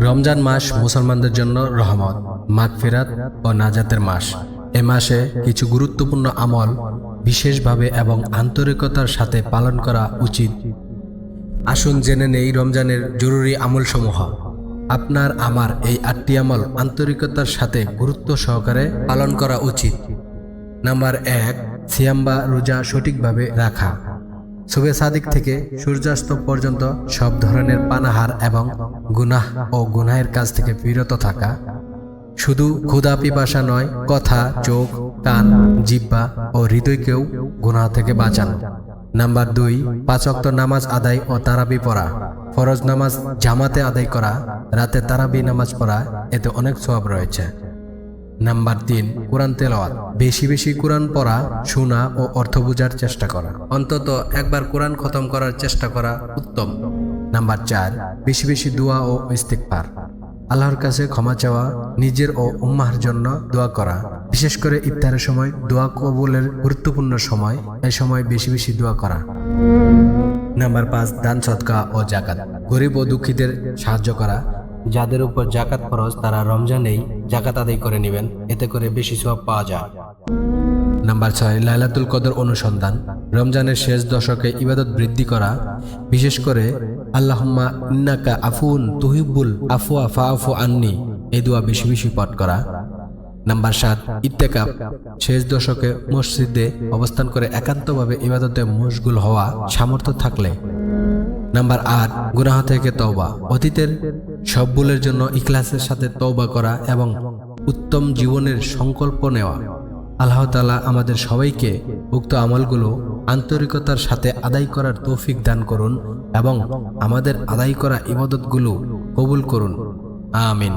রমজান মাস মুসলমানদের জন্য রহমত, মাগফিরাত ও নাজাতের মাস। এ মাসে কিছু গুরুত্বপূর্ণ আমল বিশেষভাবে এবং আন্তরিকতার সাথে পালন করা উচিত। আসুন জেনে নেই রমজানের জরুরি আমলসমূহ। আপনার আমার এই ৮টি আমল আন্তরিকতার সাথে গুরুত্ব সহকারে পালন করা উচিত। নাম্বার ১, সিয়াম বা রোজা সঠিকভাবে রাখা। সুবে সাদিক থেকে সূর্যাস্ত পর্যন্ত সব ধরনের পানাহার এবং গুনাহ ও গুনাহের কাজ থেকে বিরত থাকা। শুধু ক্ষুধা পিপাসা নয়, কথা, চোখ, কান, জিহ্বা ও হৃদয়কেও গুনাহ থেকে বাঁচানো। নাম্বার ২, ৫ ওয়াক্ত নামাজ আদায় ও তারাবি পড়া। ফরজ নামাজ জামাতে আদায় করা, রাতে তারাবি নামাজ পড়া, এতে অনেক সওয়াব রয়েছে। নাম্বার ৩, কোরআন তেলাওয়াত। বেশি বেশি কোরআন পড়া, শোনা ও অর্থ বোঝার চেষ্টা করা। অন্তত একবার কোরআন খতম করার চেষ্টা করা উত্তম। নাম্বার ৪, বেশি বেশি দোয়া ও ইস্তিগফার। আল্লাহর কাছে ক্ষমা চাওয়া, নিজের ও উম্মাহর জন্য দোয়া করা। বিশেষ করে ইফতারের সময় দোয়া কবুলের গুরুত্বপূর্ণ সময়, এই সময় বেশি বেশি দোয়া করা। নাম্বার ৫, দান সদকা ও জাকাত। গরিব ও দুঃখীদের সাহায্য করা। যাদের উপর জাকাত ফরজ তারা রমজানেই জাকাত আদায় করে নেবেন, এতে করে বেশি সওয়াব পাওয়া যায়। নাম্বার ৬, লাইলাতুল কদর অনুসন্ধান। রমজানের শেষ দশকে ইবাদত বৃদ্ধি করা, বিশেষ করে আল্লাহুম্মা ইন্নাকা আফুন তুহিব্বুল আফওয়া ফাআফু আন্নি, এই দোয়া বেশি বেশি পাঠ করা। নাম্বার ৭, ইত্তেকাফ। শেষ দশকে মসজিদে অবস্থান করে একান্তভাবে ইবাদতে মশগুল হওয়া সামর্থ্য থাকলে। নাম্বার ৮, গুনাহ থেকে তওবা। অতীতের সব ভুলের জন্য ইখলাসের সাথে তওবা করা এবং উত্তম জীবনের সংকল্প নেওয়া। আল্লাহ তাআলা আমাদের সবাইকে উক্ত আমলগুলো আন্তরিকতার সাথে আদায় করার তৌফিক দান করুন এবং আমাদের আদায় করা ইবাদতগুলো কবুল করুন। আমিন।